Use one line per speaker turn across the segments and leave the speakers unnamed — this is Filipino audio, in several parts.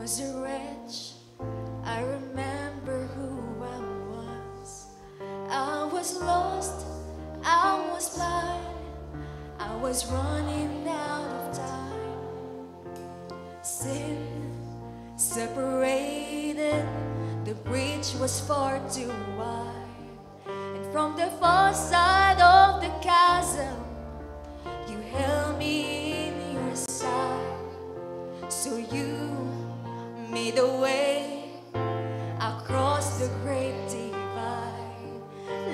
was a wretch, I remember who I was. I was lost, I was blind, I was running out of time. Sin separated, the bridge was far too wide, and from the far side of the chasm, you held me in your side. So you made a way across the great divide,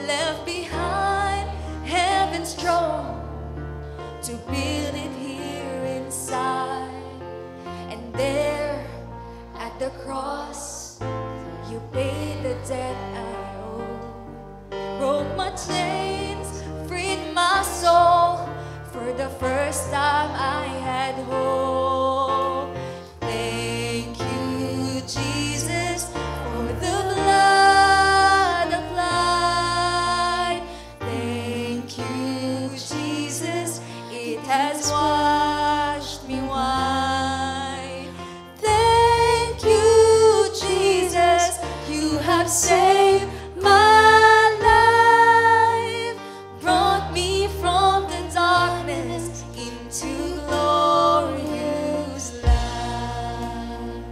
left behind heaven's throne to build it here inside. And there at the cross, you paid the debt I owe, broke my chains, freed my soul. For the first time I had hope. Thank you, Jesus, for the blood applied. Thank you, Jesus, it has washed me white. Thank you, Jesus, you have saved my life, brought me from the darkness into glorious light.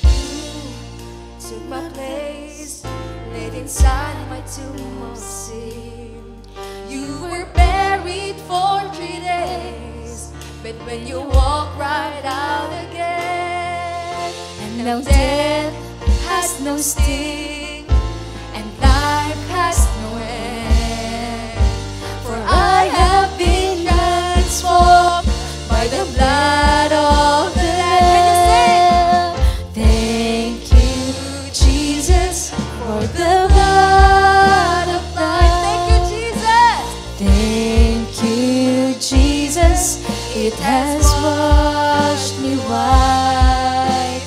You took my place, laid inside my tomb of sin. You were buried for 3 days, but when you walk right out again, and now death has no sting, and life has no end. For I have been transformed by the blood of the Lamb. Thank you, Jesus, for the blood of life. Thank you, Jesus. Thank you, Jesus, it has washed me white.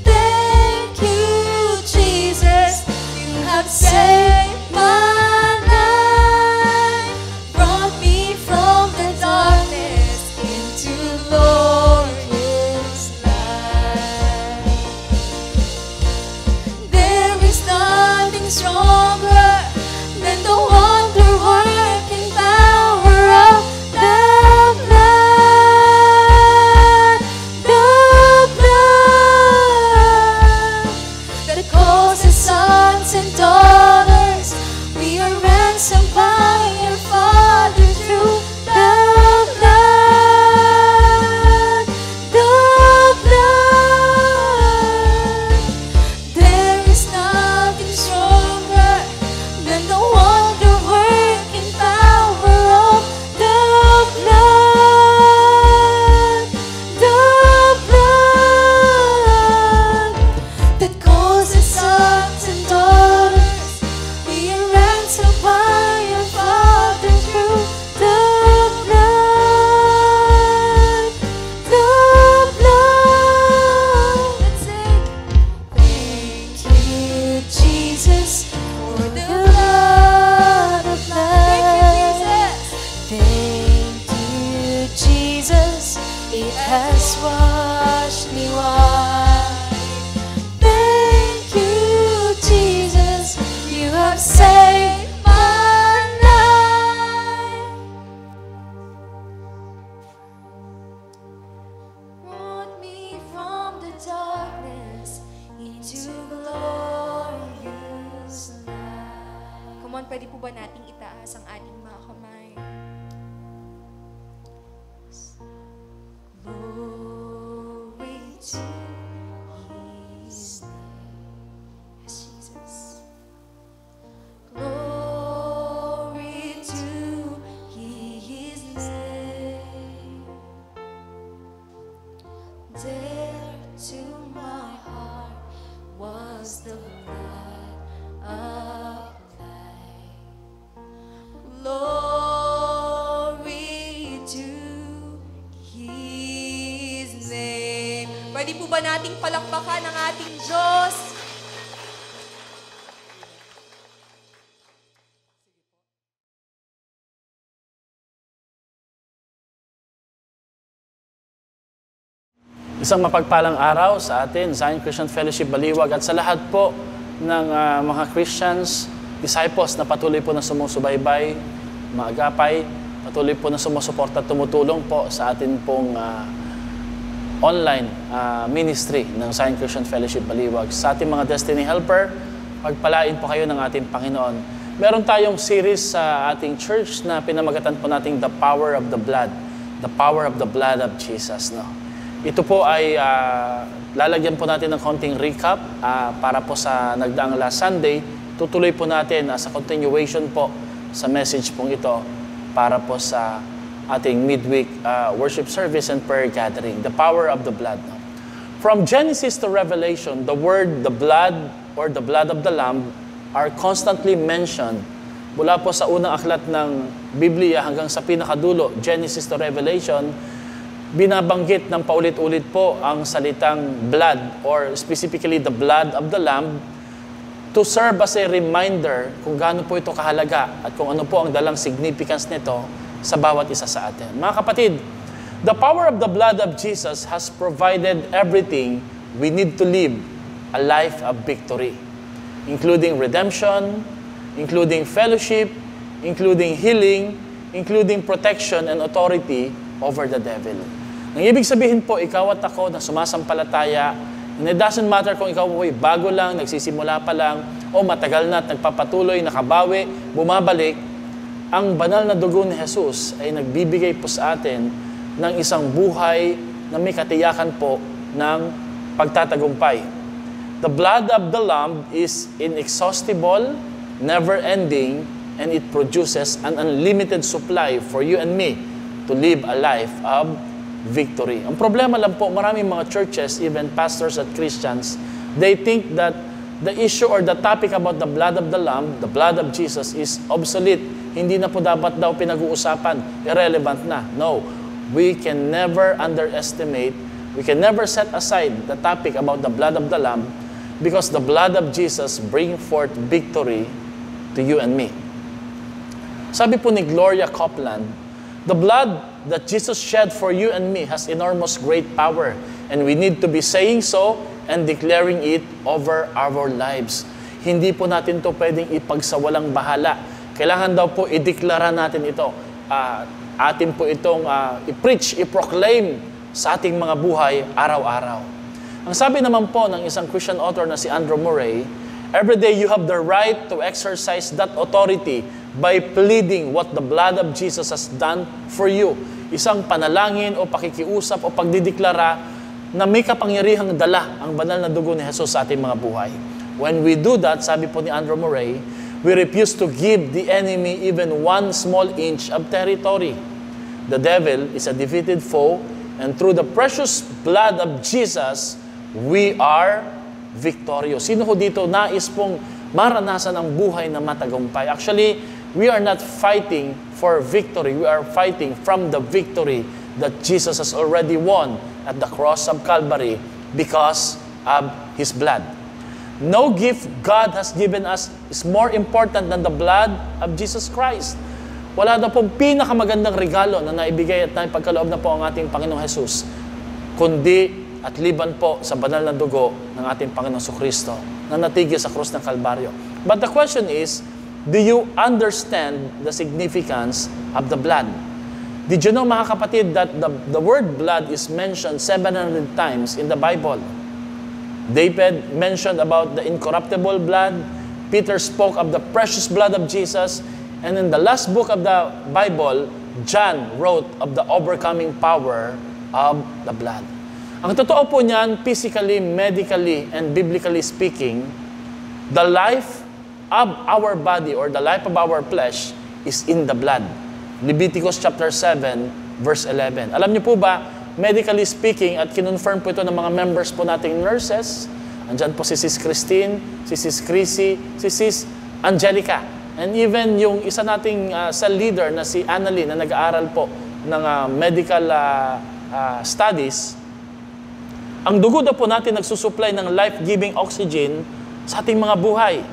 Thank you, Jesus, you have saved my life, brought me from the darkness into glorious light. There is nothing stronger than the wonder-working power of the blood that causes sons and daughters. We are ransomed by your Father through the blood, the blood. There is nothing stronger than the wonder-working power of the blood, that causes sons and daughters. We are ransomed by your Father through the blood, the blood. Let's sing. Thank you, Jesus, for the blood of life. Thank you, Jesus, it has washed me white. Thank you, Jesus, you have saved my life, brought me from the darkness into glorious light. Come on, pwede po ba nating itaas ang ating mga kamay? Glory to His name. Yes, Jesus. Glory to His name. There to my heart was the blood applied. Glory to His name. Pwede po ba nating palakpakan ang ating Diyos?
Isang mapagpalang araw sa atin, Zion Christian Fellowship Baliwag, at sa lahat po ng mga Christians, disciples na patuloy po na sumusubaybay, maagapay, patuloy po na sumusuporta at tumutulong po sa atin pong online ministry ng Zion Christian Fellowship Baliwag. Sa ating mga Destiny Helper, pagpalain po kayo ng ating Panginoon. Meron tayong series sa ating church na pinamagatan po nating The Power of the Blood. The Power of the Blood of Jesus, no? Ito po ay lalagyan po natin ng konting recap para po sa nagdaang last Sunday. Tutuloy po natin sa continuation po sa message pong ito para po sa ating midweek worship service and prayer gathering. The power of the blood. No? From Genesis to Revelation, the word the blood or the blood of the Lamb are constantly mentioned. Mula po sa unang aklat ng Biblia hanggang sa pinakadulo, Genesis to Revelation, binabanggit ng paulit-ulit po ang salitang blood or specifically the blood of the Lamb to serve as a reminder kung gaano po ito kahalaga at kung ano po ang dalang significance nito sa bawat isa sa atin. Mga kapatid, the power of the blood of Jesus has provided everything we need to live a life of victory, including redemption, including fellowship, including healing, including protection and authority over the devil. Nang ibig sabihin po, ikaw at ako na sumasampalataya, and it doesn't matter kung ikaw po ay bago lang, nagsisimula pa lang, o matagal na at nagpapatuloy, nakabawi, bumabalik, ang banal na dugo ni Jesus ay nagbibigay po sa atin ng isang buhay na may katiyakan po ng pagtatagumpay. The blood of the Lamb is inexhaustible, never-ending, and it produces an unlimited supply for you and me to live a life of victory. Ang problema lang po, maraming mga churches, even pastors at Christians, they think that the issue or the topic about the blood of the Lamb, the blood of Jesus, is obsolete. Hindi na po dapat daw pinag-uusapan. Irrelevant na. No. We can never underestimate, we can never set aside the topic about the blood of the Lamb because the blood of Jesus bring forth victory to you and me. Sabi po ni Gloria Copeland, the blood that Jesus shed for you and me has enormous great power, and we need to be saying so and declaring it over our lives. Hindi po natin to pwedeng ipagsawalang bahala. Kailangan daw po ideklara natin ito. Atin po itong i-preach, i-proclaim sa ating mga buhay araw-araw. Ang sabi naman po ng isang Christian author na si Andrew Murray, every day you have the right to exercise that authority by pleading what the blood of Jesus has done for you. Isang panalangin o pakikiusap o pagdideklara na may kapangyarihang dala ang banal na dugo ni Jesus sa ating mga buhay. When we do that, sabi po ni Andrew Murray, we refuse to give the enemy even one small inch of territory. The devil is a defeated foe, and through the precious blood of Jesus, we are victorious. Sino ho dito nais pong maranasan ang buhay na matagumpay? Actually, we are not fighting for victory. We are fighting from the victory that Jesus has already won at the cross of Calvary because of His blood. No gift God has given us is more important than the blood of Jesus Christ. Wala na pong pinakamagandang regalo na naibigay at naipagkaloob na po ang ating Panginoong Jesus, kundi at liban po sa banal na dugo ng ating Panginoong Kristo na natigil sa krus ng Kalbaryo. But the question is, do you understand the significance of the blood? Did you know, mga kapatid, that the word blood is mentioned 700 times in the Bible? David mentioned about the incorruptible blood. Peter spoke of the precious blood of Jesus. And in the last book of the Bible, John wrote of the overcoming power of the blood. Ang totoo po niyan, physically, medically, and biblically speaking, the life of our body or the life of our flesh is in the blood. Leviticus chapter 7, verse 11. Alam niyo po ba, medically speaking, at kinonfirm po ito ng mga members po nating nurses, andyan po si Sis Christine, si Sis Chrissy, si Sis Angelica, and even yung isa nating cell leader na si Annalie na nag-aaral po ng medical studies, ang dugo daw po natin nagsusupply ng life-giving oxygen sa ating mga buhay.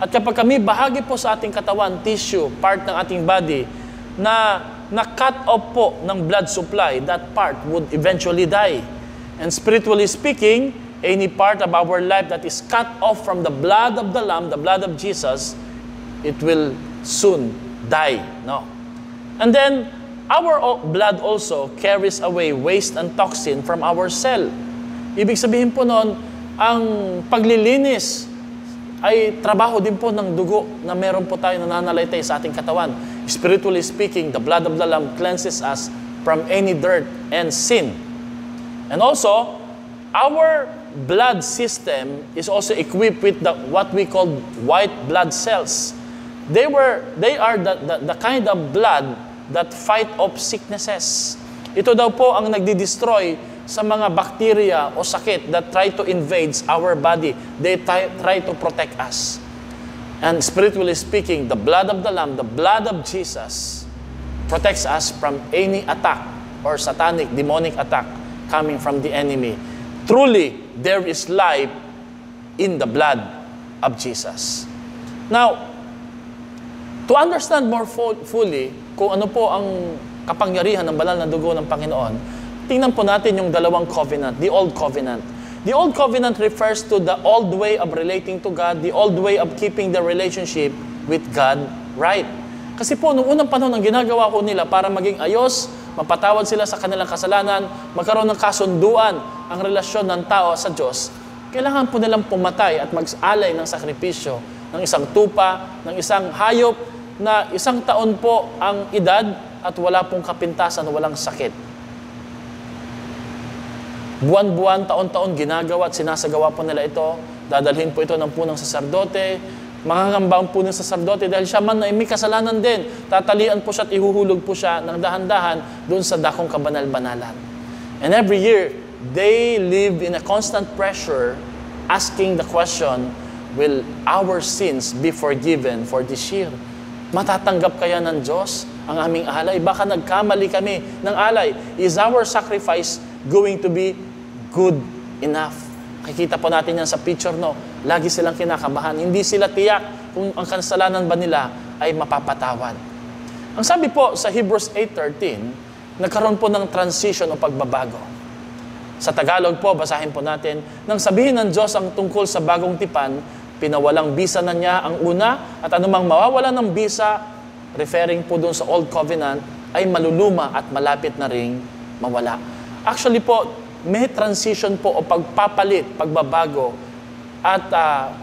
At kapag kami bahagi po sa ating katawan, tissue, part ng ating body, na cut off po ng blood supply, that part would eventually die. And spiritually speaking, any part of our life that is cut off from the blood of the Lamb, the blood of Jesus, it will soon die. No? And then, our blood also carries away waste and toxin from our cell. Ibig sabihin po noon, ang paglilinis ay trabaho din po ng dugo na meron po tayo nananalaytay sa ating katawan. Spiritually speaking, the blood of the Lamb cleanses us from any dirt and sin. And also, our blood system is also equipped with what we call white blood cells. They are the kind of blood that fight off sicknesses. Ito daw po ang nagdi-destroy sa mga bacteria o sakit that try to invade our body. They try to protect us. And spiritually speaking, the blood of the Lamb, the blood of Jesus, protects us from any attack or satanic, demonic attack coming from the enemy. Truly, there is life in the blood of Jesus. Now, to understand more fully kung ano po ang kapangyarihan ng banal na dugo ng Panginoon, tingnan po natin yung dalawang covenant, the Old Covenant. The Old Covenant refers to the old way of relating to God, the old way of keeping the relationship with God right. Kasi po, noong unang panahon, ang ginagawa ko nila para maging ayos, mapatawad sila sa kanilang kasalanan, magkaroon ng kasunduan ang relasyon ng tao sa Diyos, kailangan po nilang pumatay at mag-alay ng sakripisyo ng isang tupa, ng isang hayop na 1 taon po ang edad at wala pong kapintasan, walang sakit. Buwan-buwan, taon-taon ginagawa at sinasagawa po nila ito. Dadalhin po ito ng punang saserdote. Mangangamba po ng saserdote dahil siya man na may kasalanan din. Tatalian po siya at ihuhulog po siya ng dahan-dahan doon sa dakong kabanal-banalan. And every year, they live in a constant pressure asking the question, will our sins be forgiven for this year? Matatanggap kaya ng Diyos ang aming alay? Baka nagkamali kami ng alay. Is our sacrifice going to be good enough? Kikita po natin yan sa picture, no? Lagi silang kinakabahan. Hindi sila tiyak kung ang kasalanan ba nila ay mapapatawad. Ang sabi po sa Hebrews 8:13, nagkaroon po ng transition o pagbabago. Sa Tagalog po, basahin po natin, nang sabihin ng Diyos ang tungkol sa bagong tipan, pinawalang bisa na niya ang una, at anumang mawawala ng bisa, referring po doon sa Old Covenant, ay maluluma at malapit na ring mawala. Actually po, may transition po o pagpapalit, pagbabago, at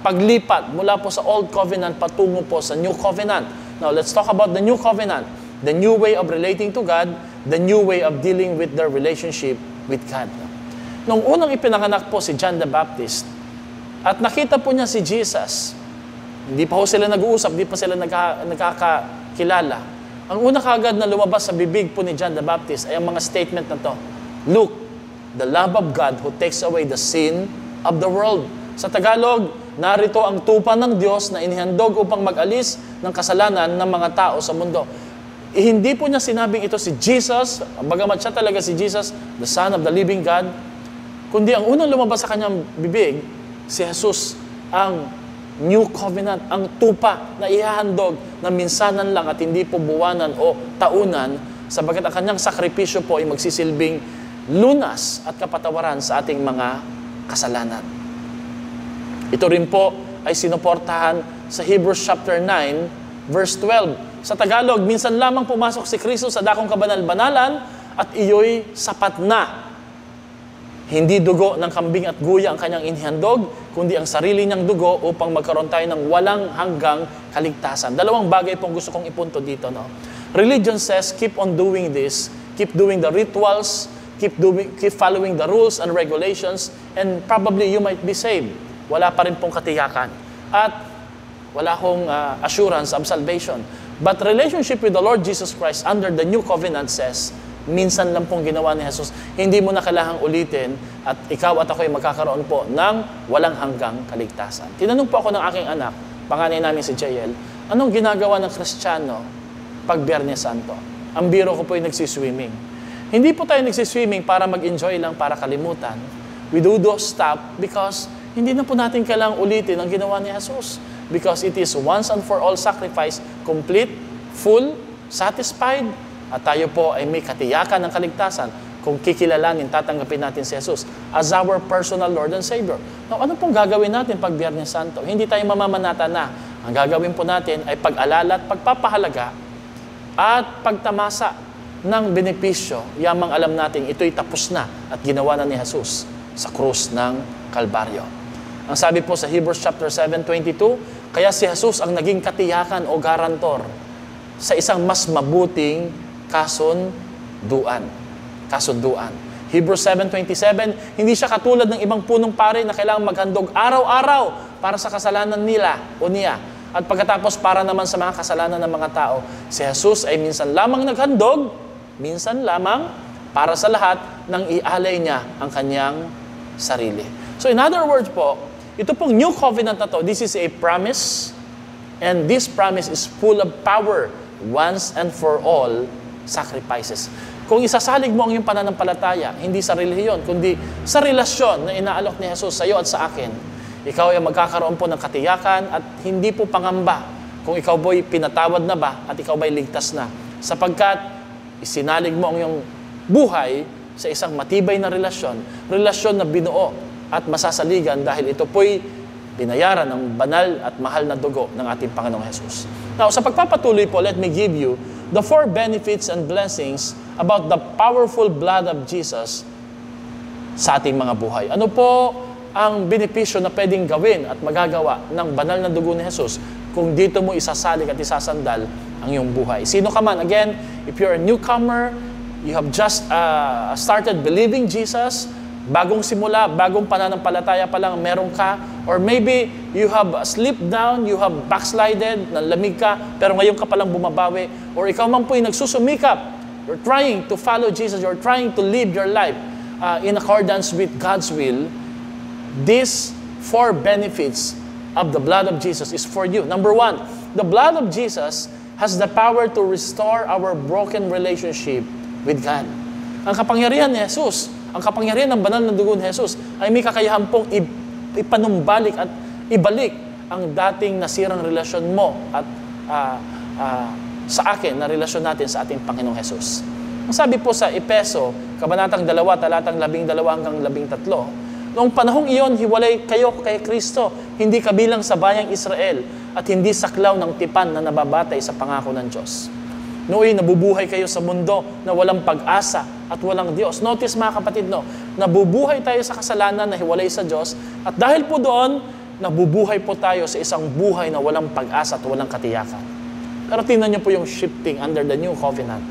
paglipat mula po sa Old Covenant patungo po sa New Covenant. Now, let's talk about the New Covenant. The new way of relating to God, the new way of dealing with their relationship with God. Nung unang ipinanganak po si John the Baptist, at nakita po niya si Jesus, hindi pa po sila nag-uusap, hindi pa sila nagkakakilala. Ang una kaagad na lumabas sa bibig po ni John the Baptist ay ang mga statement na to. Look, the Lamb of God who takes away the sin of the world. Sa Tagalog, narito ang tupa ng Diyos na inihandog upang mag-alis ng kasalanan ng mga tao sa mundo. Hindi po niya sinabing ito si Jesus, bagamat siya talaga si Jesus, the Son of the living God, kundi ang unang lumabas sa kanyang bibig, si Jesus, ang New Covenant, ang tupa na ihahandog na minsanan lang at hindi po buwanan o taunan, sabagat ang kanyang sakripisyo po ay magsisilbing lunas at kapatawaran sa ating mga kasalanan. Ito rin po ay sinuportahan sa Hebrews chapter 9, verse 12. Sa Tagalog, minsan lamang pumasok si Kristo sa dakong kabanal-banalan at iyo'y sapat na. Hindi dugo ng kambing at guya ang kanyang inihandog, kundi ang sarili niyang dugo upang magkaroon tayo ng walang hanggang kaligtasan. Dalawang bagay pong gusto kong ipunto dito. No? Religion says, keep on doing this, keep doing the rituals, keep following the rules and regulations, and probably you might be saved. Wala pa rin pong katiyakan. At wala akong assurance of salvation. But relationship with the Lord Jesus Christ under the New Covenant says, minsan lang pong ginawa ni Jesus, hindi mo na kailangang ulitin at ikaw at ako ay magkakaroon po ng walang hanggang kaligtasan. Tinanong po ako ng aking anak, panganay namin si JL, anong ginagawa ng Kristiyano pag Biyernes Santo? Ang biro ko po ay nagsiswimming. Hindi po tayo nagsiswimming para mag-enjoy lang, para kalimutan. We do those stuff because hindi na po natin kailangang ulitin ang ginawa ni Jesus. Because it is once and for all sacrifice, complete, full, satisfied, at tayo po ay may katiyakan ng kaligtasan kung kikilalanin, tatanggapin natin si Jesus as our personal Lord and Savior. Now, ano pong gagawin natin pag Biyernes Santo? Hindi tayo mamamanata na. Ang gagawin po natin ay pag-alala at pagpapahalaga at pagtamasa ng benepisyo, yamang alam natin ito'y tapos na at ginawa na ni Jesus sa krus ng Kalbaryo. Ang sabi po sa Hebrews chapter 7:22, kaya si Jesus ang naging katiyakan o garantor sa isang mas mabuting kasunduan. Hebrews 7:27, hindi siya katulad ng ibang punong pari na kailangang maghandog araw-araw para sa kasalanan nila o niya. At pagkatapos para naman sa mga kasalanan ng mga tao, si Jesus ay minsan lamang naghandog, minsan lamang para sa lahat nang ialay niya ang kanyang sarili. So in other words po, ito pong new covenant na to, this is a promise, and this promise is full of power, once and for all sacrifices. Kung isasalig mo ang iyong pananampalataya, hindi sa relihiyon, kundi sa relasyon na inaalok ni Jesus sa iyo at sa akin, ikaw ay magkakaroon po ng katiyakan at hindi po pangamba kung ikaw bo'y pinatawad na ba at ikaw ba'y ligtas na. Sapagkat isinalig mo ang iyong buhay sa isang matibay na relasyon na binuo at masasaligan dahil ito po'y binayaran ng banal at mahal na dugo ng ating Panginoong Jesus. Now, sa pagpapatuloy po, let me give you the 4 benefits and blessings about the powerful blood of Jesus sa ating mga buhay. Ano po ang benepisyo na pwedeng gawin at magagawa ng banal na dugo ni Jesus kung dito mo isasalig at isasandal ang iyong buhay? Sino ka man, again, if you're a newcomer, you have just started believing Jesus, bagong simula, bagong pananampalataya pa lang meron ka, or maybe you have slipped down, you have backslided, nalamig ka, pero ngayon ka palang bumabawi, or ikaw man po'y nagsusumikap, you're trying to follow Jesus, you're trying to live your life in accordance with God's will, these 4 benefits of the blood of Jesus is for you. Number 1, the blood of Jesus has the power to restore our broken relationship with God. Ang kapangyarihan ni Jesus, ang kapangyarihan ng banal na dugo ni Jesus ay may kakayahan pong ipanumbalik at ibalik ang dating nasirang relasyon mo at sa akin na relasyon natin sa ating Panginoong Jesus. Ang sabi po sa Efeso, Kabanatang 2, talatang 12 hanggang 13, noong panahong iyon, hiwalay kayo kay Kristo, hindi kabilang sa bayang Israel at hindi saklaw ng tipan na nababatay sa pangako ng Diyos. Nooy, nabubuhay kayo sa mundo na walang pag-asa at walang Diyos. Notice mga kapatid, no, nabubuhay tayo sa kasalanan na hiwalay sa Diyos at dahil po doon, nabubuhay po tayo sa isang buhay na walang pag-asa at walang katiyakan. Pero tingnan niyo po yung shifting under the new covenant.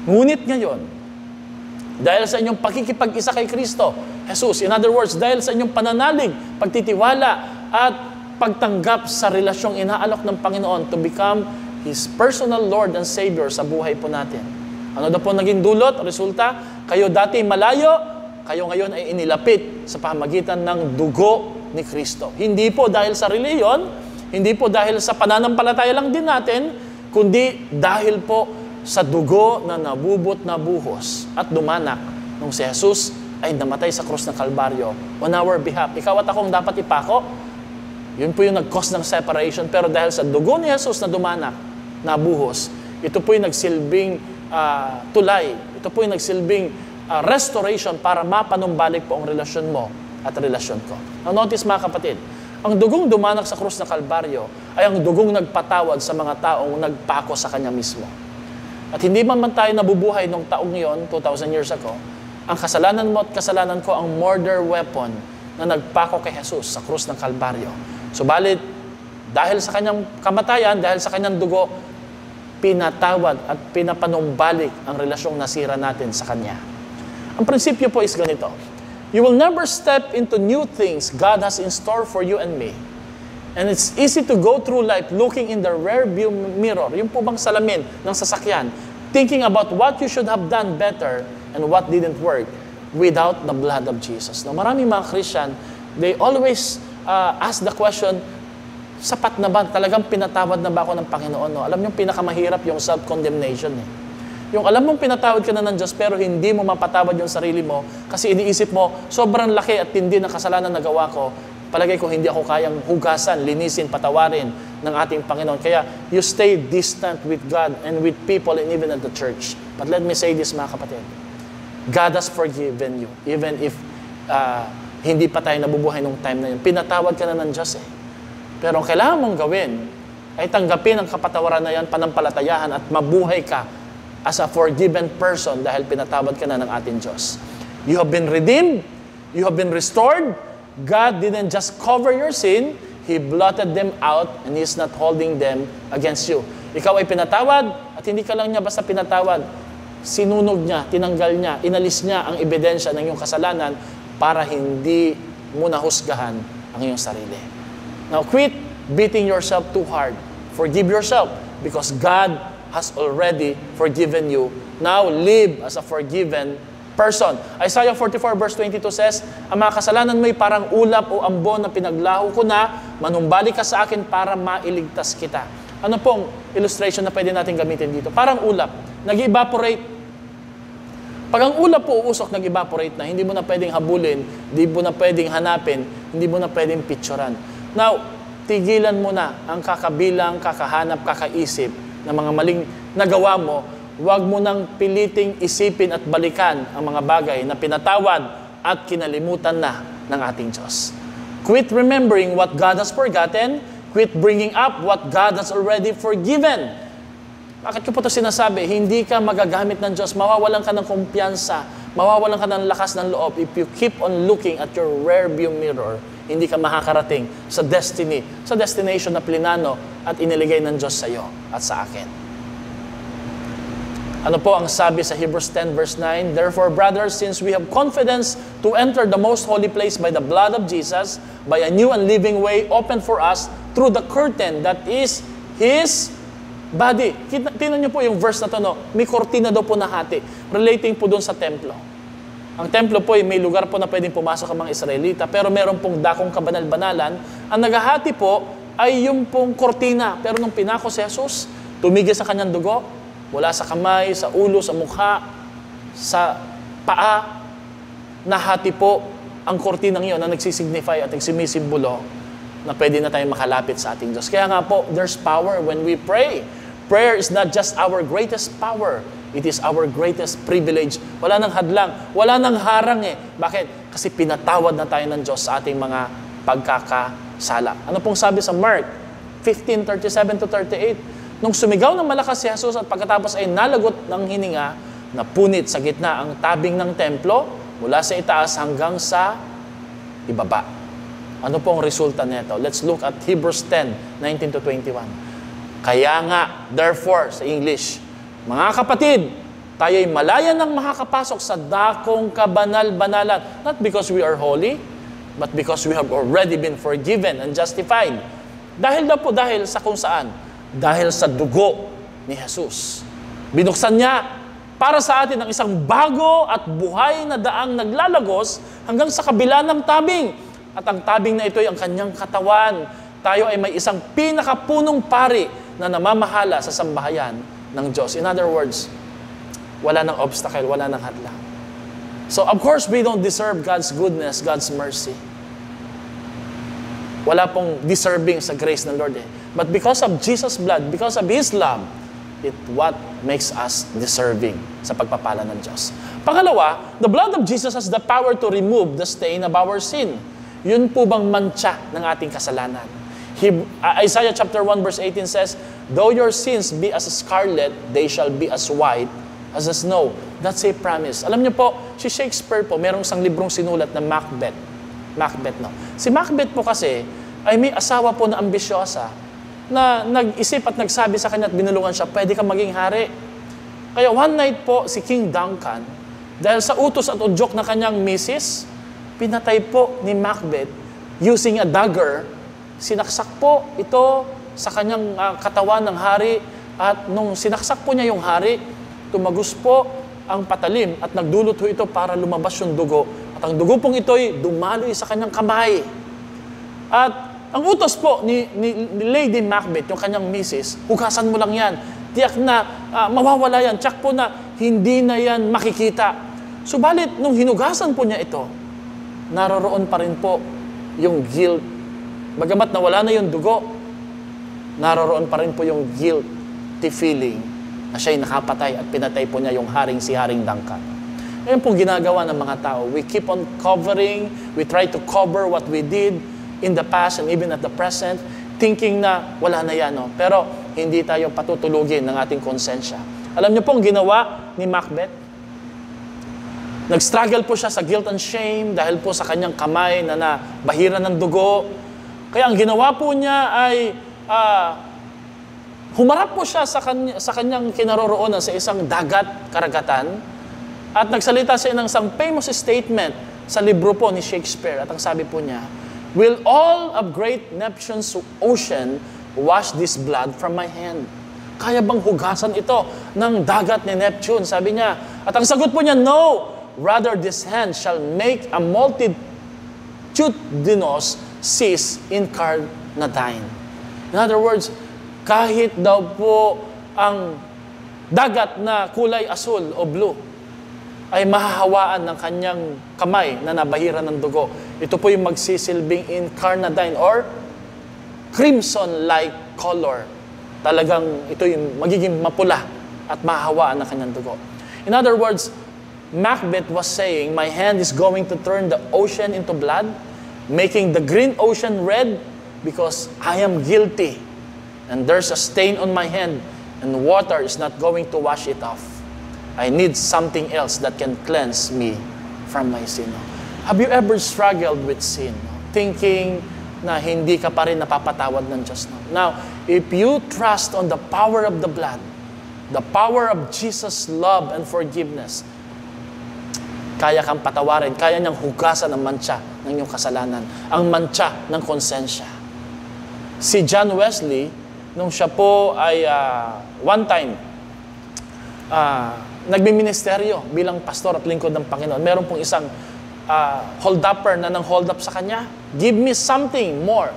Ngunit ngayon, dahil sa inyong pakikipag-isa kay Kristo, Jesus, in other words, dahil sa inyong pananalig, pagtitiwala at pagtanggap sa relasyong inaalok ng Panginoon to become His personal Lord and Savior sa buhay po natin. Ano daw po naging dulot? Resulta, kayo dati malayo, kayo ngayon ay inilapit sa pamamagitan ng dugo ni Kristo. Hindi po dahil sa reliyon, hindi po dahil sa pananampalataya lang din natin, kundi dahil po sa dugo na nabubot na buhos at dumanak nung si Jesus ay namatay sa krus ng Kalbaryo on our behalf. Ikaw at akong dapat ipako. Yun po yung nag-cause ng separation. Pero dahil sa dugo ni Jesus na dumanak, nabuhos, ito po yung nagsilbing tulay. Ito po yung nagsilbing restoration para mapanumbalik po ang relasyon mo at relasyon ko. Now notice mga kapatid, ang dugong dumanak sa krus ng Kalbaryo ay ang dugong nagpatawad sa mga taong nagpako sa Kanya mismo. At hindi man tayo nabubuhay nung taong yon, 2,000 years ago, ang kasalanan mo at kasalanan ko ang murder weapon na nagpako kay Jesus sa krus ng Kalbaryo. Subalit, dahil sa Kanyang kamatayan, dahil sa Kanyang dugo, pinatawad at pinapanumbalik ang relasyong nasira natin sa Kanya. Ang prinsipyo po is ganito. You will never step into new things God has in store for you and me. And it's easy to go through life looking in the rear view mirror, yung po bang salamin ng sasakyan, thinking about what you should have done better and what didn't work without the blood of Jesus. Now, maraming mga Christian, they always ask the question, sapat na ba? Talagang pinatawad na ba ako ng Panginoon? No? Alam niyo, pinakamahirap yung self-condemnation. Yung alam mong pinatawad ka na ng Diyos pero hindi mo mapatawad yung sarili mo kasi iniisip mo, sobrang laki at tindi ng kasalanan na gawa ko, palagay ko hindi ako kayang hugasan, linisin, patawarin ng ating Panginoon. Kaya you stay distant with God and with people and even at the church. But let me say this mga kapatid. God has forgiven you. Even if hindi pa tayo nabubuhay nung time na yun. Pinatawad ka na ng Diyos eh. Pero ang kailangan mong gawin ay tanggapin ang kapatawaran na yan, panampalatayahan at mabuhay ka as a forgiven person dahil pinatawad ka na ng ating Diyos. You have been redeemed. You have been restored. God didn't just cover your sin. He blotted them out and He's not holding them against you. Ikaw ay pinatawad at hindi ka lang niya basta pinatawad. Sinunog niya, tinanggal niya, inalis niya ang ebidensya ng iyong kasalanan para hindi mo nahusgahan ang iyong sarili. Now, quit beating yourself too hard. Forgive yourself because God has already forgiven you. Now, live as a forgiven person. Isaiah 44 verse 22 says, ang mga kasalanan mo'y parang ulap o ambon na pinaglaho ko na, manumbalik ka sa akin para mailigtas kita. Ano pong illustration na pwede natin gamitin dito? Parang ulap, nag-evaporate. Pag ang ulap po uusok, nag-evaporate na, hindi mo na pwedeng habulin, hindi mo na pwedeng hanapin, hindi mo na pwedeng picturean. Now, tigilan mo na ang kakabilang, kakahanap, kakaisip ng mga maling nagawa mo. Huwag mo nang piliting isipin at balikan ang mga bagay na pinatawad at kinalimutan na ng ating Diyos. Quit remembering what God has forgotten. Quit bringing up what God has already forgiven. Bakit ko po ito sinasabi? Hindi ka magagamit ng Diyos. Mawawalan ka ng kumpiyansa. Mawawalan ka ng lakas ng loob. If you keep on looking at your rearview mirror, hindi ka makakarating sa destiny, sa destination na plinano at iniligay ng Diyos sa iyo at sa akin. Ano po ang sabi sa Hebrews 10 verse 9? Therefore, brothers, since we have confidence to enter the most holy place by the blood of Jesus, by a new and living way opened for us through the curtain that is His body. Tingnan niyo po yung verse na to, no? May kortina daw po na hati. Relating po doon sa templo. Ang templo po ay may lugar po na pwedeng pumasok ang mga Israelita, pero meron pong dakong kabanal-banalan. Ang naghahati po ay yung pong kortina. Pero nung pinako si Jesus, tumigil sa kanyang dugo, mula sa kamay, sa ulo, sa mukha, sa paa, nahati po ang kortinang iyon na nagsisignify at nagsisimimbolo na pwede na tayong makalapit sa ating Diyos. Kaya nga po, there's power when we pray. Prayer is not just our greatest power. It is our greatest privilege. Wala nang hadlang. Wala nang harang eh. Bakit? Kasi pinatawad na tayo ng Diyos sa ating mga pagkakasala. Ano pong sabi sa Mark 15:37-38? Nung sumigaw ng malakas si Jesus at pagkatapos ay nalagot ng hininga, napunit sa gitna ang tabing ng templo mula sa itaas hanggang sa ibaba. Ano pong resulta nito? Let's look at Hebrews 10:19-21. Kaya nga, therefore, sa English, mga kapatid, tayo'y malaya nang makakapasok sa dakong kabanal-banalan. Not because we are holy, but because we have already been forgiven and justified. Dahil sa kung saan? Dahil sa dugo ni Jesus. Binuksan niya para sa atin ang isang bago at buhay na daang naglalagos hanggang sa kabila ng tabing. At ang tabing na ito ay ang kanyang katawan. Tayo ay may isang pinakapunong pari na namamahala sa sambahayan ng Diyos. In other words, wala nang obstacle, wala nang hadlang. So of course, we don't deserve God's goodness, God's mercy. Wala pong deserving sa grace ng Lord eh. But because of Jesus' blood, because of His love, it what makes us deserving sa pagpapala ng Diyos. Pangalawa, the blood of Jesus has the power to remove the stain of our sin. Yun po bang mantsa ng ating kasalanan? Isaiah chapter 1 verse 18 says, though your sins be as scarlet, they shall be as white as the snow. That's a promise. Alam niyo po, si Shakespeare po, merong isang librong sinulat na Macbeth. Macbeth, no? Si Macbeth po kasi ay may asawa po na ambisyosa na nag-isip at nagsabi sa kanya at binulungan siya, pwede ka maging hari. Kaya one night po, si King Duncan, dahil sa utos at udyok na kanyang misis, pinatay po ni Macbeth using a dagger. Sinaksak po ito sa kanyang katawan ng hari at nung sinaksak po niya yung hari, tumagos po ang patalim at nagdulot ho ito para lumabas yung dugo. At ang dugo pong ito'y dumaloy sa kanyang kamay. At ang utos po ni Lady Macbeth, yung kanyang misis, hugasan mo lang yan. Tiyak na mawawala yan. Tiyak po na hindi na yan makikita. Subalit, nung hinugasan po niya ito, naroroon pa rin po yung guilt. Bagamat nawala na yung dugo, naroroon pa rin po yung guilty feeling na siya'y nakapatay at pinatay po niya yung si Haring Duncan. Yan pong ginagawa ng mga tao. We keep on covering, we try to cover what we did in the past and even at the present, thinking na wala na yan. No? Pero hindi tayo patutulugin ng ating konsensya. Alam niyo pong ginawa ni Macbeth? Nag-struggle po siya sa guilt and shame dahil po sa kanyang kamay na nabahiran ng dugo. Kaya ang ginawa po niya ay humarap po siya sa kanyang kinaroroonan sa isang dagat, karagatan. At nagsalita siya ng isang famous statement sa libro po ni Shakespeare. At ang sabi po niya, "Will all of great Neptune's ocean wash this blood from my hand?" Kaya bang hugasan ito ng dagat ni Neptune? Sabi niya. At ang sagot po niya, "No, rather this hand shall make a multitudinous seas incarnadine." In other words, kahit daw po ang dagat na kulay asul o blue ay mahahawaan ng kanyang kamay na nabahiran ng dugo. Ito po yung magsisilbing incarnadine or crimson-like color. Talagang ito yung magiging mapula at mahahawaan ng kanyang dugo. In other words, Macbeth was saying, my hand is going to turn the ocean into blood, making the green ocean red because I am guilty. And there's a stain on my hand and water is not going to wash it off. I need something else that can cleanse me from my sin. Have you ever struggled with sin? Thinking na hindi ka pa rin napapatawad ng Diyos. Now, if you trust on the power of the blood, the power of Jesus' love and forgiveness, kaya kang patawarin, kaya niyang hugasan ang mantsa ng iyong kasalanan, ang mantsa ng konsensya. Si John Wesley, nung siya po ay one time, nagbiministeryo bilang pastor at lingkod ng Panginoon. Meron pong isang hold-upper na nang-hold up sa kanya. Give me something more.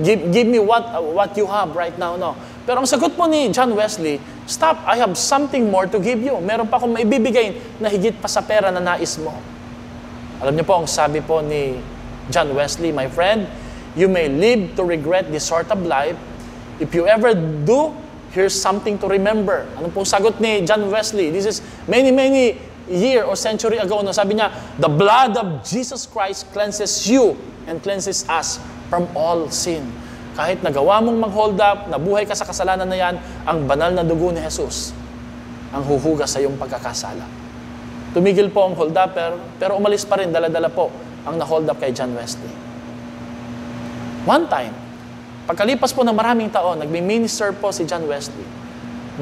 Give me what you have right now. No. Pero ang sagot po ni John Wesley, stop, I have something more to give you. Meron pa akong maibibigay na higit pa sa pera na nais mo. Alam niyo po, ang sabi po ni John Wesley, my friend, you may live to regret this sort of life. If you ever do, here's something to remember. Ano pong sagot ni John Wesley? This is many year or century ago. No? Sabi niya, the blood of Jesus Christ cleanses you and cleanses us from all sin. Kahit nagawa mong mag-hold up, nabuhay ka sa kasalanan na yan, ang banal na dugo ni Jesus ang huhugas sa iyong pagkakasala. Tumigil po ang hold up, pero umalis pa rin, dala-dala po ang na-hold up kay John Wesley. One time, pagkalipas po ng maraming taon, nagmi-minister po si John Wesley.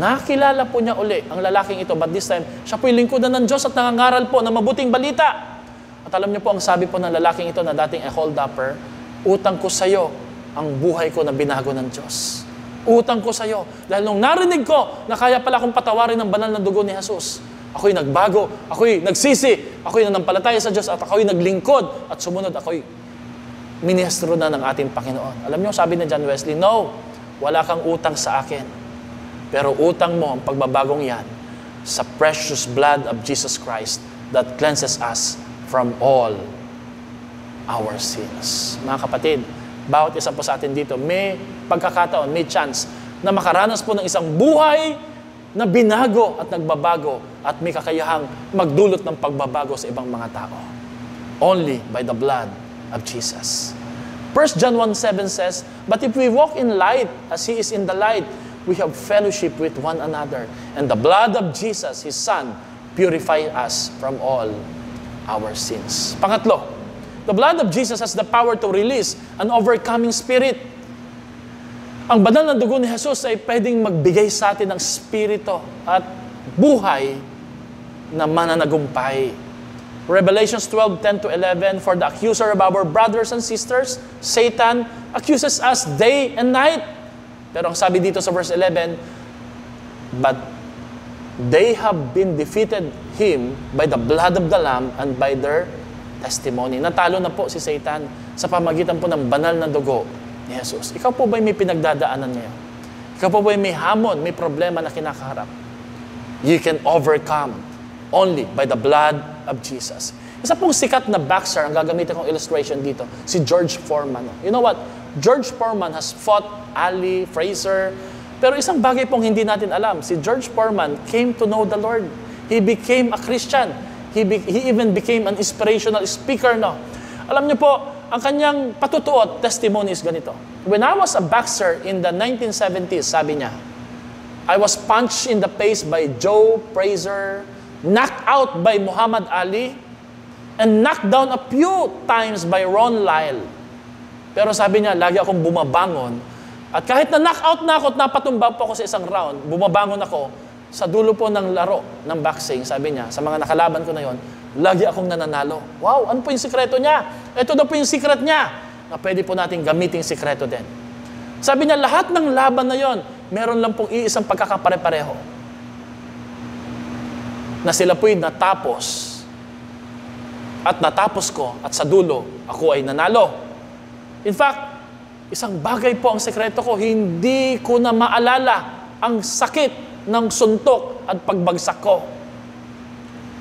Nakilala po niya uli ang lalaking ito, but this time, siya po yung lingkudan ng Diyos at nangangaral po ng mabuting balita. At alam niyo po, ang sabi po ng lalaking ito na dating hold-upper, utang ko sa iyo ang buhay ko na binago ng Diyos. Utang ko sa iyo. Dahil nung narinig ko na kaya pala akong patawarin ng banal na dugo ni Jesus, ako'y nagbago, ako'y nagsisi, ako'y nanampalataya sa Diyos, at ako'y naglingkod, at sumunod ako'y ministro na ng ating Panginoon. Alam niyo, sabi ni John Wesley, no, wala kang utang sa akin. Pero utang mo ang pagbabagong yan sa precious blood of Jesus Christ that cleanses us from all our sins. Mga kapatid, bawat isa po sa atin dito, may pagkakataon, may chance na makaranas po ng isang buhay na binago at nagbabago at may kakayahang magdulot ng pagbabago sa ibang mga tao. Only by the blood of Jesus. 1 John 1:7 says, but if we walk in light as He is in the light, we have fellowship with one another. And the blood of Jesus, His Son, purify us from all our sins. Pangatlo, the blood of Jesus has the power to release an overcoming spirit. Ang banal na dugo ni Jesus ay pwedeng magbigay sa atin ng spirito at buhay na mananagumpay. Revelations 12:10-11, for the accuser of our brothers and sisters, Satan, accuses us day and night. Pero ang sabi dito sa verse 11, but they have been defeated him by the blood of the Lamb and by their testimony. Natalo na po si Satan sa pamagitan po ng banal na dugo ni Jesus. Ikaw po ba'y may pinagdadaanan ngayon? Ikaw po ba'y may hamon, may problema na kinakaharap? You can overcome only by the blood of Jesus. Isa pong sikat na boxer, ang gagamitin kong illustration dito, si George Foreman. You know what? George Foreman has fought Ali, Fraser, pero isang bagay pong hindi natin alam, si George Foreman came to know the Lord. He became a Christian. He even became an inspirational speaker, no? Alam niyo po, ang kanyang patutuo testimony is ganito. When I was a boxer in the 1970s, sabi niya, I was punched in the face by Joe Frazier, knocked out by Muhammad Ali, and knocked down a few times by Ron Lyle. Pero sabi niya, lagi akong bumabangon. At kahit na knock-out na ako at napatumba po ako sa isang round, bumabangon ako sa dulo po ng laro ng boxing, sabi niya, sa mga nakalaban ko na yon, lagi akong nananalo. Wow, ano po yung sikreto niya? Ito daw po yung secret niya na pwede po natin gamitin sikreto din. Sabi niya, lahat ng laban na yon, meron lang pong iisang pagkakapare-pareho. Na sila po'y natapos. At natapos ko, at sa dulo, ako ay nanalo. In fact, isang bagay po ang sekreto ko, hindi ko na maalala ang sakit ng suntok at pagbagsak ko.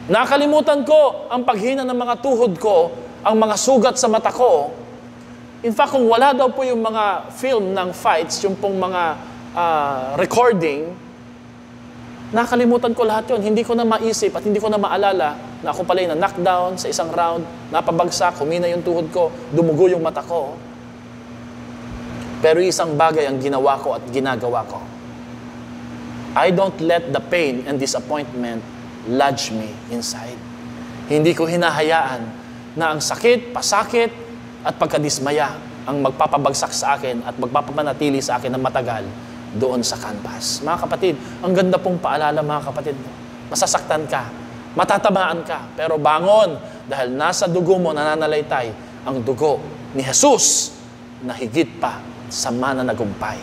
Nakalimutan ko ang paghina ng mga tuhod ko, ang mga sugat sa mata ko. In fact, kung wala daw po yung mga film ng fights, yung pong mga recording, nakalimutan ko lahat yun. Hindi ko na maisip at hindi ko na maalala na ako pala yung na-knockdown sa isang round, napabagsak, humina yung tuhod ko, dumugo yung mata ko. Pero isang bagay ang ginawa ko at ginagawa ko. I don't let the pain and disappointment lodge me inside. Hindi ko hinahayaan na ang sakit, pasakit, at pagkadismaya ang magpapabagsak sa akin at magpapamanatili sa akin ng matagal doon sa canvas. Mga kapatid, ang ganda pong paalala, mga kapatid. Masasaktan ka, matatamaan ka, pero bangon dahil nasa dugo mo nananalaytay ang dugo ni Jesus na higit pa sa mananagumpay.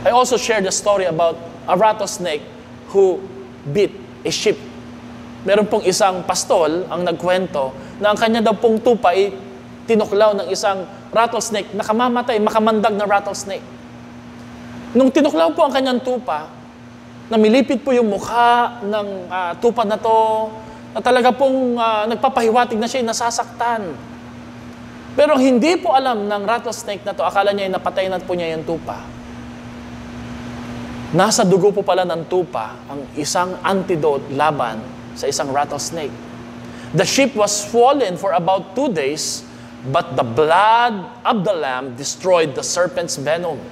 I also shared a story about a rattlesnake who bit a sheep. Meron pong isang pastol ang nagkwento na ang kanya daw pong tupa ay tinuklaw ng isang rattlesnake na kamamatay, makamandag na rattlesnake. Nung tinuklaw po ang kanyang tupa, namilipit po yung mukha ng tupa na to, na talaga pong nagpapahiwatig na siya, nasasaktan. Pero hindi po alam ng rattlesnake na to, akala niya napatay na po niya yung tupa. Nasa dugo po pala ng tupa ang isang antidote laban sa isang rattlesnake. The sheep was swollen for about 2 days, but the blood of the lamb destroyed the serpent's venom.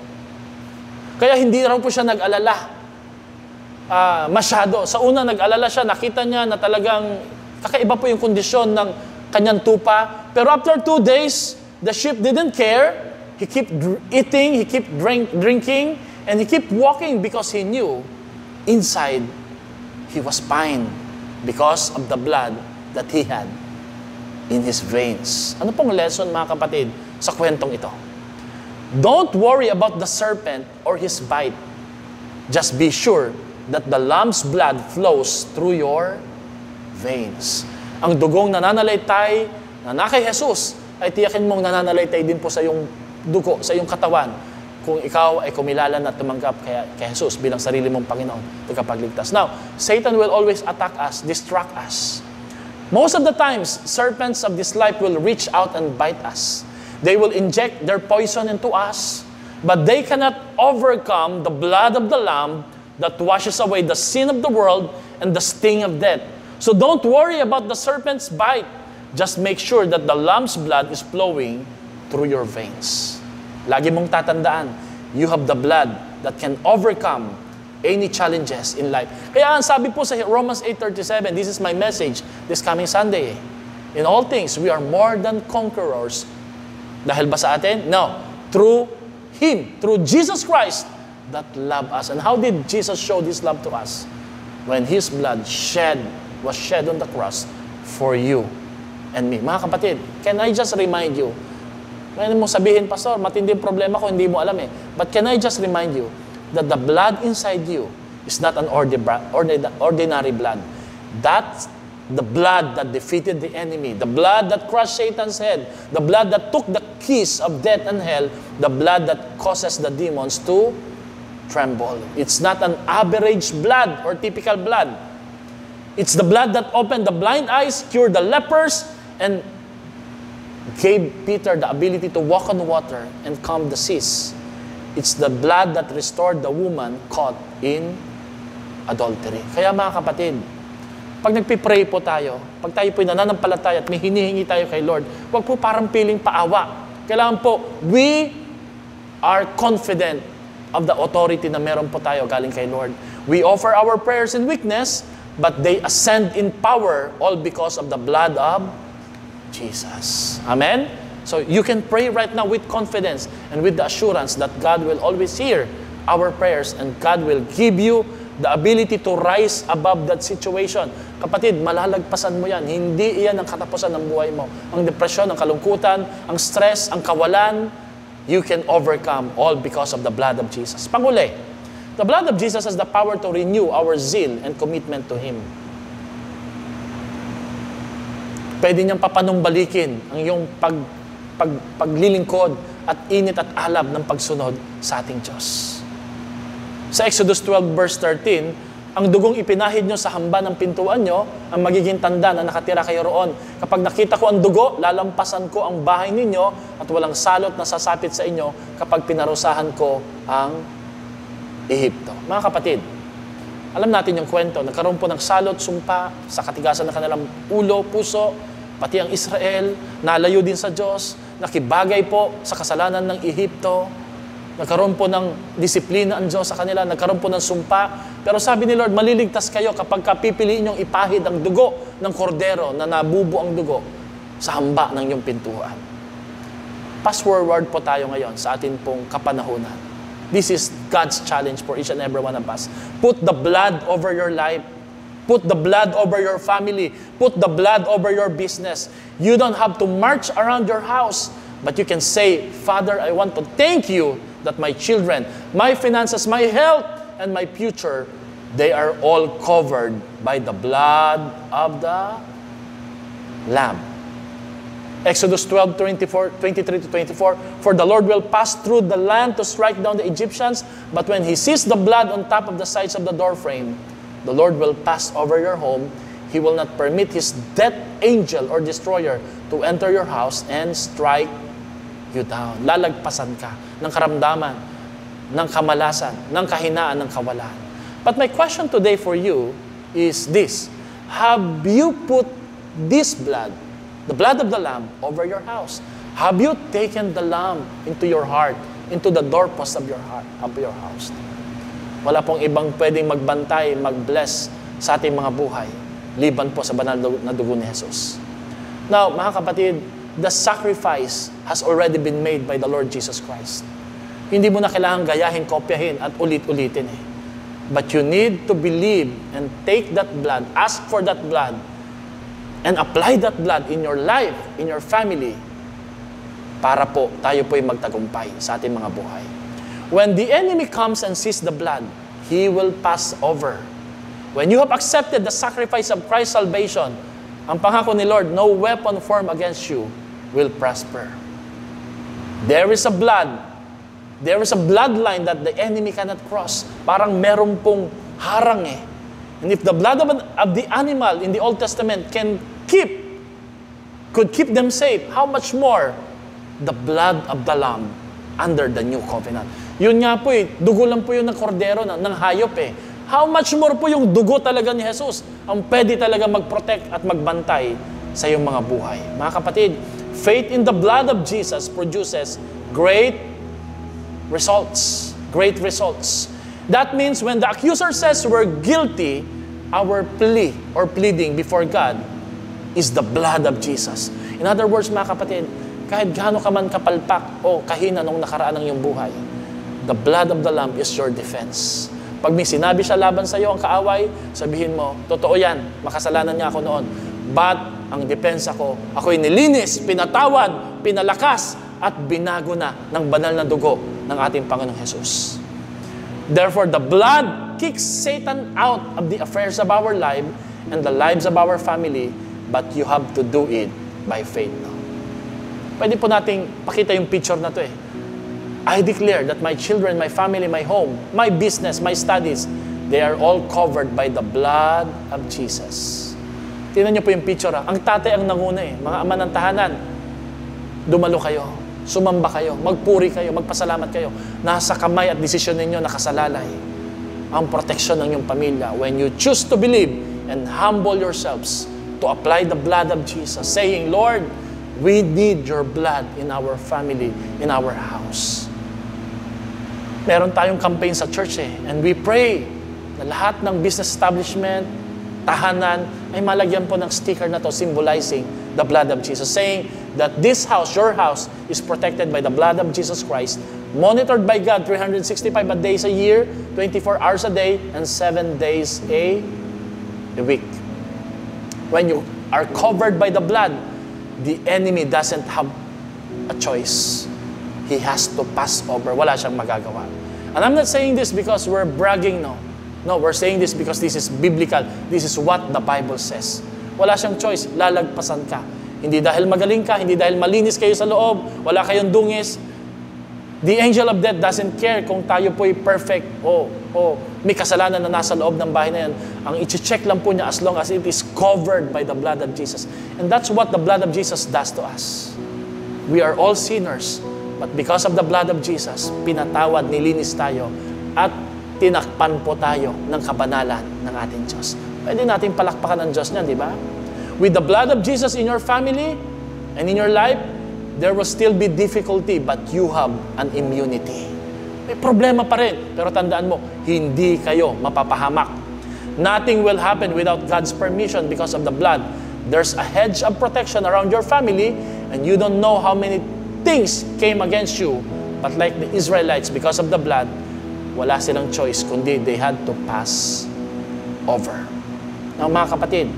Kaya hindi raw po siya nag-alala masyado. Sa una nag-alala siya, nakita niya na talagang kakaiba po yung kondisyon ng kanyang tupa. Pero after 2 days, the sheep didn't care. He kept eating, he kept drinking, and he kept walking because he knew inside he was fine because of the blood that he had in his veins. Ano pong lesson, mga kapatid, sa kwentong ito? Don't worry about the serpent or his bite. Just be sure that the lamb's blood flows through your veins. Ang dugong nananalaytay na kay Jesus ay tiyakin mong nananalaytay din po sa iyong dugo, sa iyong katawan, kung ikaw ay kumilalan at tumanggap kay Jesus bilang sarili mong Panginoon, tagapagligtas. Now, Satan will always attack us, distract us. Most of the times, serpents of this life will reach out and bite us. They will inject their poison into us, but they cannot overcome the blood of the Lamb that washes away the sin of the world and the sting of death. So don't worry about the serpent's bite. Just make sure that the Lamb's blood is flowing through your veins. Lagi mong tatandaan, you have the blood that can overcome any challenges in life. Kaya ang sabi po sa Romans 8:37, this is my message this coming Sunday. In all things, we are more than conquerors. Dahil ba sa atin? No. Through Him, through Jesus Christ that loved us. And how did Jesus show this love to us? When His blood was shed on the cross for you and me. Mga kapatid, can I just remind you, ngayon mo sabihin, Pastor, matinding problema ko, hindi mo alam eh. But can I just remind you that the blood inside you is not an ordinary blood. That's the blood that defeated the enemy, the blood that crushed Satan's head, the blood that took the keys of death and hell, the blood that causes the demons to tremble. It's not an average blood or typical blood. It's the blood that opened the blind eyes, cured the lepers, and gave Peter the ability to walk on water and calm the seas. It's the blood that restored the woman caught in adultery. Kaya mga kapatid, Pag nagpipray po tayo, pag tayo po'y nananampalataya at may hinihingi tayo kay Lord, huwag po parang piling paawa. Kailangan po, we are confident of the authority na meron po tayo galing kay Lord. We offer our prayers in weakness, but they ascend in power, all because of the blood of Jesus. Amen? So you can pray right now with confidence and with the assurance that God will always hear our prayers and God will give you the ability to rise above that situation. Kapatid, malalagpasan mo yan. Hindi iyan ang katapusan ng buhay mo. Ang depresyon, ang kalungkutan, ang stress, ang kawalan, you can overcome all because of the blood of Jesus. Panguli, the blood of Jesus has the power to renew our zeal and commitment to Him. Pwede niyang papanumbalikin ang iyong paglilingkod at init at alab ng pagsunod sa ating Diyos. Sa Exodus 12 verse 13, ang dugong ipinahid nyo sa hamba ng pintuan nyo, ang magiging tanda na nakatira kayo roon. Kapag nakita ko ang dugo, lalampasan ko ang bahay ninyo at walang salot na sasapit sa inyo kapag pinarusahan ko ang Ehipto. Mga kapatid, alam natin yung kwento. Nagkaroon po ng salot, sumpa, sa katigasan ng kanilang ulo, puso, pati ang Israel, nalayo din sa Diyos, nakibagay po sa kasalanan ng Ehipto. Nagkaroon po ng disiplina ang Diyos sa kanila, nagkaroon po ng sumpa. Pero sabi ni Lord, maliligtas kayo kapag pipiliin niyong ipahid ang dugo ng kordero na nabubo ang dugo sa hamba ng iyong pintuan. Fast forward po tayo ngayon sa atin pong kapanahunan. This is God's challenge for each and every one of us. Put the blood over your life. Put the blood over your family. Put the blood over your business. You don't have to march around your house, but you can say, Father, I want to thank you that my children, my finances, my health, and my future, they are all covered by the blood of the Lamb. Exodus 12, 23-24, for the Lord will pass through the land to strike down the Egyptians, but when He sees the blood on top of the sides of the doorframe, the Lord will pass over your home. He will not permit His death angel or destroyer to enter your house and strike you down. Lalagpasan ka ng karamdaman, ng kamalasan, ng kahinaan, ng kawalan. But my question today for you is this: have you put this blood, the blood of the Lamb, over your house? Have you taken the Lamb into your heart, into the doorpost of your heart, of your house? Wala pong ibang pwedeng magbantay, mag-bless sa ating mga buhay, liban po sa banal na dugo ni Jesus. Now, mga kapatid, the sacrifice has already been made by the Lord Jesus Christ. Hindi mo na kailangan gayahin, kopyahin, at ulit-ulitin eh. But you need to believe and take that blood, ask for that blood, and apply that blood in your life, in your family, para po tayo po'y magtagumpay sa ating mga buhay. When the enemy comes and sees the blood, he will pass over. When you have accepted the sacrifice of Christ's salvation, ang pangako ni Lord, no weapon formed against you will prosper. There is a bloodline that the enemy cannot cross. Parang meron pong harang eh. And if the blood of the animal in the Old Testament could keep them safe, how much more the blood of the Lamb under the New Covenant? Yun nga po eh, dugo lang po yun ng kordero, ng hayop eh. How much more po yung dugo talaga ni Jesus ang pwede talaga mag-protect at magbantay sa iyong mga buhay. Mga kapatid, faith in the blood of Jesus produces great results. Great results. That means when the accuser says we're guilty, our plea or pleading before God is the blood of Jesus. In other words, mga kapatid, kahit gaano ka man kapalpak o kahina nung nakaraan ng iyong buhay, the blood of the Lamb is your defense. Pag may sinabi siya laban sa iyo, ang kaaway, sabihin mo, totoo yan, makasalanan niya ako noon. But ang depensa ko, ako'y nilinis, pinatawad, pinalakas, at binago na ng banal na dugo ng ating Panginoong Jesus. Therefore, the blood kicks Satan out of the affairs of our life and the lives of our family, but you have to do it by faith. No? Pwede po nating pakita yung picture na to eh. I declare that my children, my family, my home, my business, my studies, they are all covered by the blood of Jesus. Tingnan niyo po yung picture. Ang tatay ang nanguna eh. Mga ama ng tahanan, dumalo kayo, sumamba kayo, magpuri kayo, magpasalamat kayo. Nasa kamay at desisyon ninyo nakasalalay ang proteksyon ng iyong pamilya when you choose to believe and humble yourselves to apply the blood of Jesus, saying, Lord, we need your blood in our family, in our house. Meron tayong campaign sa church and we pray na lahat ng business establishment, tahanan, ay malagyan po ng sticker na to symbolizing the blood of Jesus, saying that this house, your house, is protected by the blood of Jesus Christ, monitored by God 365 days a year, 24 hours a day, and 7 days a week. When you are covered by the blood, the enemy doesn't have a choice. He has to pass over. Wala siyang magagawa. And I'm not saying this because we're bragging, no. No, we're saying this because this is biblical. This is what the Bible says. Wala siyang choice. Lalagpasan ka. Hindi dahil magaling ka, hindi dahil malinis kayo sa loob, wala kayong dungis. The angel of death doesn't care kung tayo po'y perfect o may kasalanan na nasa loob ng bahay na yan. Ang i-check lang po niya as long as it is covered by the blood of Jesus. And that's what the blood of Jesus does to us. We are all sinners, but because of the blood of Jesus, pinatawad, nilinis tayo, at tinakpan po tayo ng kabanalan ng ating Diyos. Pwede natin palakpakan ng Diyos niyan, di ba? With the blood of Jesus in your family and in your life, there will still be difficulty, but you have an immunity. May problema pa rin, pero tandaan mo, hindi kayo mapapahamak. Nothing will happen without God's permission because of the blood. There's a hedge of protection around your family, and you don't know how many things came against you. But like the Israelites, because of the blood, wala silang choice, kundi they had to pass over. Now mga kapatid,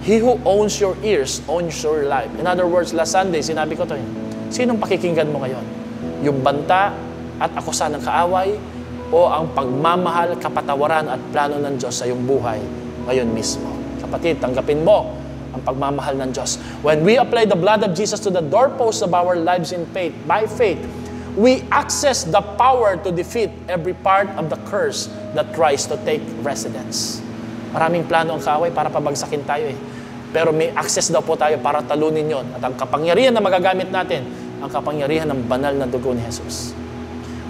he who owns your ears owns your life. In other words, last Sunday, sinabi ko to sinong pakikinggan mo ngayon? Yung banta at akusa ng kaaway o ang pagmamahal, kapatawaran at plano ng Diyos sa iyong buhay ngayon mismo? Kapatid, tanggapin mo ang pagmamahal ng Diyos. When we apply the blood of Jesus to the doorposts of our lives in faith, by faith, we access the power to defeat every part of the curse that tries to take residence. Maraming plano ang kaaway para pabagsakin tayo Pero may access daw po tayo para talunin yon. At ang kapangyarihan na magagamit natin, ang kapangyarihan ng banal na dugo ni Jesus.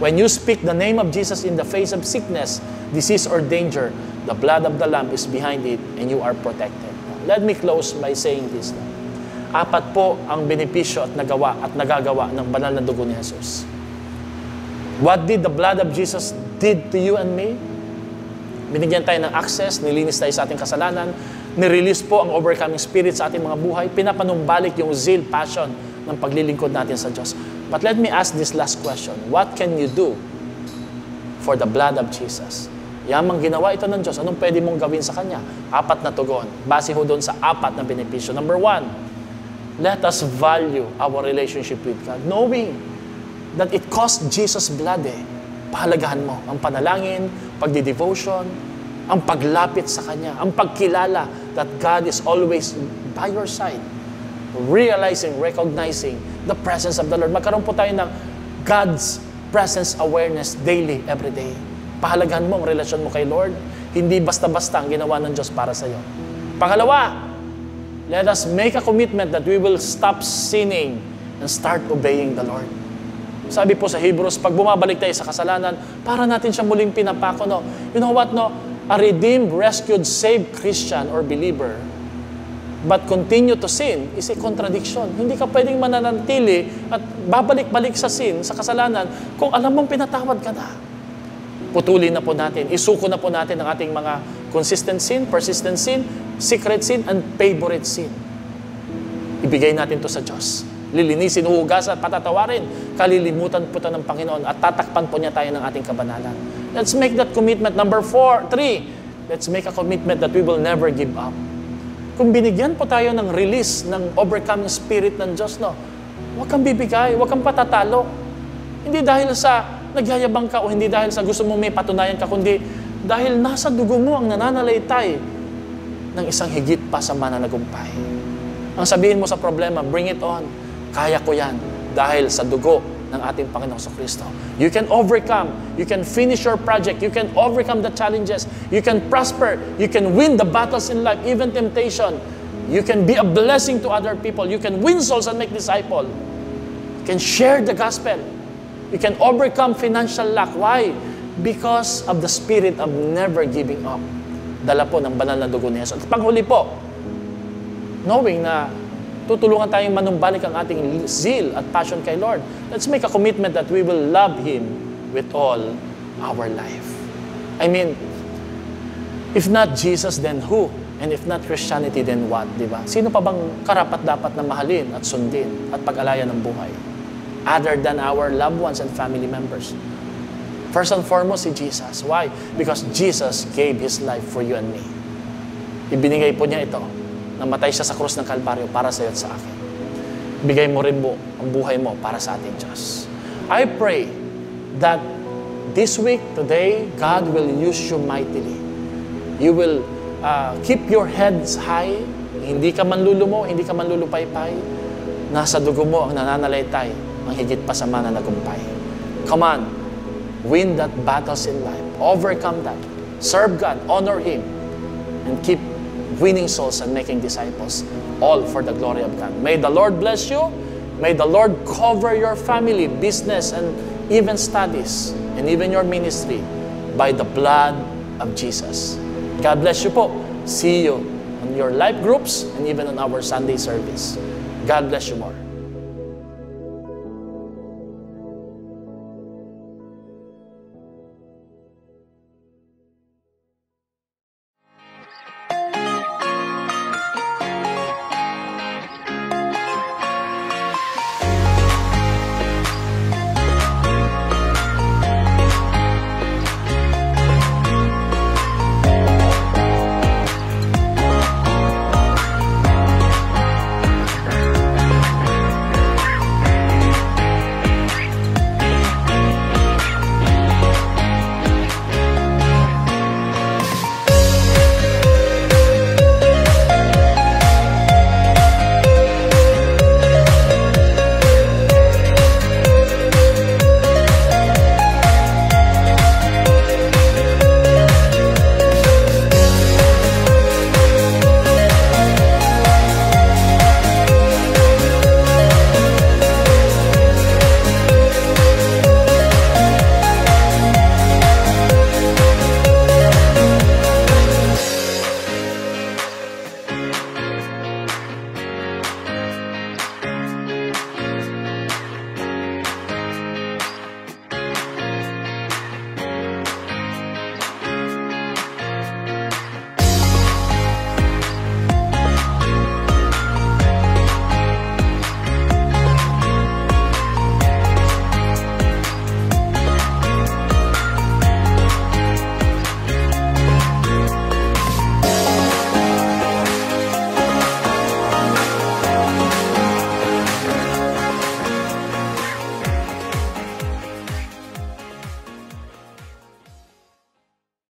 When you speak the name of Jesus in the face of sickness, disease, or danger, the blood of the Lamb is behind it and you are protected. Let me close by saying this. 4 po ang benepisyo at nagawa at nagagawa ng banal na dugo ni Jesus. What did the blood of Jesus did to you and me? Binigyan tayo ng access, nilinis tayo sa ating kasalanan, nirelease po ang overcoming spirit sa ating mga buhay, pinapanumbalik yung zeal, passion ng paglilingkod natin sa Diyos. But let me ask this last question. What can you do for the blood of Jesus? Yamang ginawa ito ng Diyos, anong pwede mong gawin sa Kanya? 4 na tugon. Base ho doon sa 4 na benepisyo. Number 1, let us value our relationship with God, knowing that it cost Jesus' blood Pahalagahan mo ang panalangin, pagdi-devotion, ang paglapit sa Kanya, ang pagkilala that God is always by your side. Realizing, recognizing the presence of the Lord. Magkaroon po tayo ng God's presence awareness daily, every day. Pahalagahan mo ang relasyon mo kay Lord. Hindi basta-basta ang ginawa ng Diyos para sa iyo. Pangalawa, let us make a commitment that we will stop sinning and start obeying the Lord. Sabi po sa Hebrews, pag bumabalik tayo sa kasalanan, para natin siya muling pinapako, no? You know what, no? A redeemed, rescued, saved Christian or believer, but continue to sin is a contradiction. Hindi ka pwedeng mananatili at babalik-balik sa sin, sa kasalanan, kung alam mong pinatawad ka na. Putulin na po natin, isuko na po natin ang ating mga consistent sin, persistent sin, secret sin, and favorite sin. Ibigay natin to sa Diyos. Lilinisin, huhugasan, patatawarin. Kalilimutan po ito ng Panginoon at tatakpan po niya tayo ng ating kabanalan. Let's make that commitment. Number 3, let's make a commitment that we will never give up. Kung binigyan po tayo ng release ng overcoming spirit ng Diyos, no? Huwag kang bibigay, huwag kang patatalo. Hindi dahil sa nagyayabang ka o hindi dahil sa gusto mong may patunayan ka, kundi dahil nasa dugo mo ang nananalaytay ng isang higit pa sa mananagumpay. Ang sabihin mo sa problema, bring it on. Kaya ko yan dahil sa dugo ng ating Panginoong Kristo. You can overcome. You can finish your project. You can overcome the challenges. You can prosper. You can win the battles in life, even temptation. You can be a blessing to other people. You can win souls and make disciples. You can share the gospel. You can overcome financial lack. Why? Because of the spirit of never giving up. dala po ng banal na dugo ni Jesus. At panghuli po, knowing na tutulungan tayong manumbalik ang ating zeal at passion kay Lord, let's make a commitment that we will love Him with all our life. I mean, if not Jesus, then who? And if not Christianity, then what? Diba? Sino pa bang karapat-dapat na mahalin at sundin at pag-alayan ng buhay? Other than our loved ones and family members. First and foremost, si Jesus. Why? Because Jesus gave His life for you and me. Ibinigay po niya ito. Namatay siya sa krus ng Kalbaryo para sa iyo at sa akin. Bigay mo rin mo ang buhay mo para sa ating Diyos. I pray that this week, today, God will use you mightily. You will keep your heads high. Hindi ka manlulumo, hindi ka manlulupaypay. Nasa dugo mo ang nananalaytay, ang higit pa sa mananagumpay. Come on, win that battles in life. Overcome that. Serve God, honor Him, and keep winning souls and making disciples, all for the glory of God. May the Lord bless you. May the Lord cover your family, business, and even studies, and even your ministry by the blood of Jesus. God bless you po. See you on your life groups and even on our Sunday service. God bless you more.